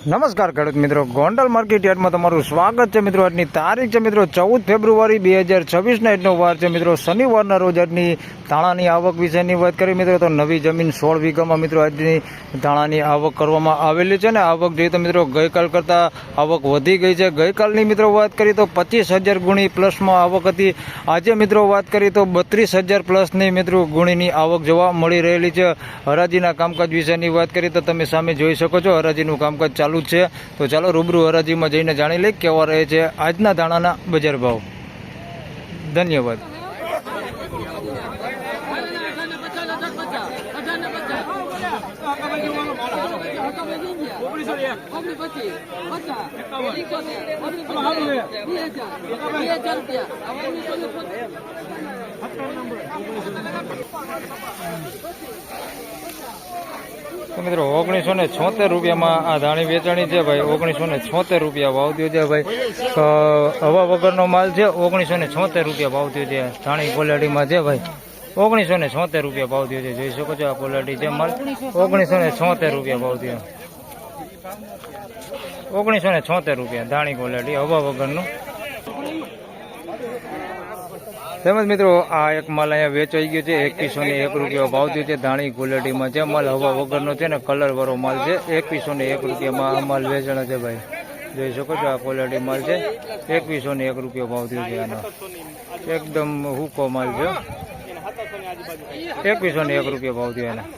નમસ્કાર ખેડૂત મિત્રો, ગોંડલ માર્કેટ યાર્ડમાં તમારું સ્વાગત છે મિત્રો. આજની તારીખ છે મિત્રો 14 ફેબ્રુઆરી 2026 આજનો વાર છે મિત્રો, શનિવારના રોજ. આજની ધાણાની આવક વિશેની વાત કરીએ મિત્રો તો નવી જમીન 16 વીઘામાં મિત્રો આજની ધાણાની આવક કરવામાં આવેલી છે ને આવક જોઈએ તો મિત્રો ગઈકાલ કરતાં આવક વધી ગઈ છે. ગઈકાલની મિત્રો વાત કરીએ તો 25,000 ગુણી પ્લસમાં આવક હતી. આજે મિત્રો વાત કરીએ તો 32,000 પ્લસની મિત્રો ગુણીની આવક જોવા મળી રહેલી છે. હરાજીના કામકાજ વિશેની વાત કરીએ તો તમે સામે જોઈ શકો છો હરાજીનું કામકાજ ચાલુ છે. તો ચાલો રૂબરૂ હરાજીમાં જઈને જાણી લઈએ કેવા રહે છે આજના ધાણાના બજાર ભાવ. ધન્યવાદ. તો મિત્રો 1976 રૂપિયામાં આ ધાણી વેચાણી છે ભાઈ. 1976 રૂપિયા ભાવ થયો છે ભાઈ. હવા વગરનો માલ છે. 1976 રૂપિયા ભાવ થયો છે. ધાણી ક્વોલિટીમાં છે ભાઈ. 1976 રૂપિયા ભાવ થયો છે. જોઈ શકો છો આ ક્વોલિટી છે માલ. 1976 રૂપિયા ભાવ થયો. 1976 રૂપિયા ધાણી ક્વોલિટી હવા વગરનું. તેમજ મિત્રો આ એક માલ અહીંયા વેચાઈ ગયો છે. 2101 રૂપિયા ભાવ થયો છે. ધાણી ક્વોલિટીમાં છે માલ. હવા વગરનો છે ને કલર વાળો માલ છે. 2101 રૂપિયામાં આ માલ વેચાણો છે ભાઈ. જોઈ શકો છો આ ક્વોલિટી માલ છે. 2101 રૂપિયા ભાવ થયો છે આનો. એકદમ હુકો માલ છે. 2101 રૂપિયા ભાવ થયો એના.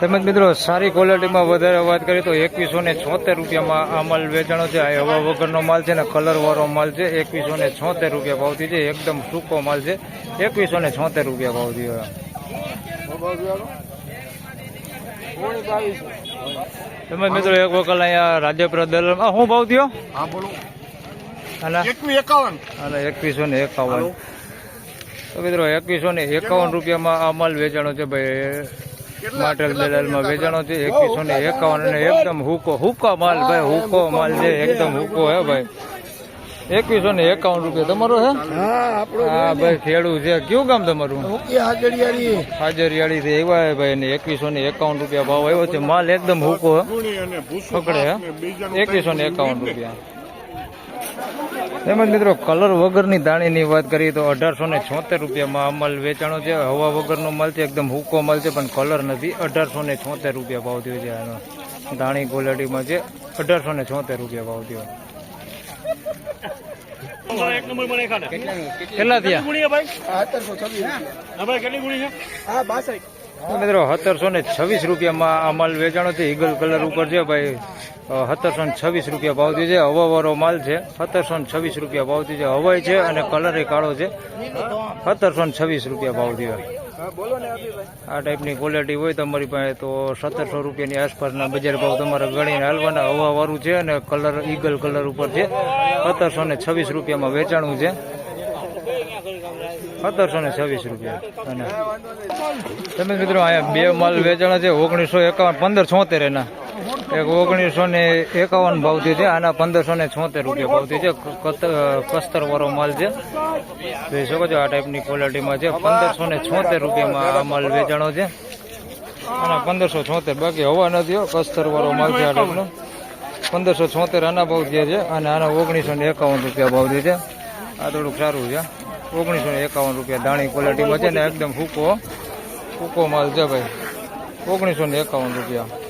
તેમજ મિત્રો સારી ક્વોલિટીમાં વધારે વાત કરીએ તો 2176 રૂપિયામાં આ માલ વેચાણો છે. આ હવા વગરનો માલ છે ને કલર વાળો માલ છે. 2176 રૂપિયા ભાવ થયો છે. એકદમ સૂકો માલ છે. 2176 રૂપિયા ભાવ થયો. તેમજ મિત્રો એક વખત અહીંયા રાજપુરા દલાલમાં શું ભાવ થયો? અને 2151. તો મિત્રો 2151 રૂપિયામાં આ માલ વેચાણો છે ભાઈ. માટેલ દલાલમાં વેચાણો છે. 2151 અને એકદમ હુકા માલ ભાઈ. હુકો માલ છે. એકદમ હુકો હે ભાઈ. 2151 રૂપિયા તમારો છે? હા ભાઈ ખેડૂત છે. કયું ગામ તમારું? હાજરિયાળી થી આવ્યા ભાઈ ને 2151 રૂપિયા ભાવ આવ્યો છે. માલ એકદમ હુકો પકડે હે. 2151 રૂપિયા. તેમજ મિત્રો કલર વગરની ધાણીની વાત કરીએ તો 1876 રૂપિયામાં આ માલ વેચાણો છે. હવા વગરનો માલ છે. એકદમ હુકો માલ છે પણ કલર નથી. 1876 રૂપિયા ભાવ થયો છે આનો. ધાણી ક્વોલિટીમાં છે. 1876 રૂપિયા ભાવ થયો. કેટલા થયા મિત્રો? 1726 રૂપિયામાં આ માલ વેચાણો છે. ઈગલ કલર ઉપર છે ભાઈ. 1726 રૂપિયા ભાવ થયો છે. હવા વાળો માલ છે. 1726 રૂપિયા ભાવ થયો છે. હવાઈ છે અને કલર કાળો છે. 1726 રૂપિયા ભાવ થયો. આ ટાઈપની ક્વોલિટી હોય તમારી પાસે તો 1700 રૂપિયાની આસપાસના બજાર ભાવ તમારે ગણીને હાલવાના. હવા વાળું છે અને કલર ઈગલ કલર ઉપર છે. 1726 રૂપિયામાં વેચાણું છે. 1726 રૂપિયા. અને તમે મિત્રો અહીંયા બે માલ વેચાણા છે. 1951 1576 એના. એક 1951 ભાવ થયો છે. આના 1576 રૂપિયા ભાવ થયો છે. કસ્તર વાળો માલ છે. જોઈ શકો છો આ ટાઈપની ક્વોલિટીમાં છે. 1576 રૂપિયામાં આ માલ વેચાણો છે. આના 1576. બાકી હવા નથી. કસ્તર વાળો માલ છે આ ટાઈપનો. 1576 આના ભાવ થયા છે. અને આના 1951 રૂપિયા ભાવ થયો છે. આ થોડુંક સારું છે. 1951 રૂપિયા ધાણી ક્વોલિટીમાં છે ને એકદમ હુકો માલ છે ભાઈ. 1951 રૂપિયા.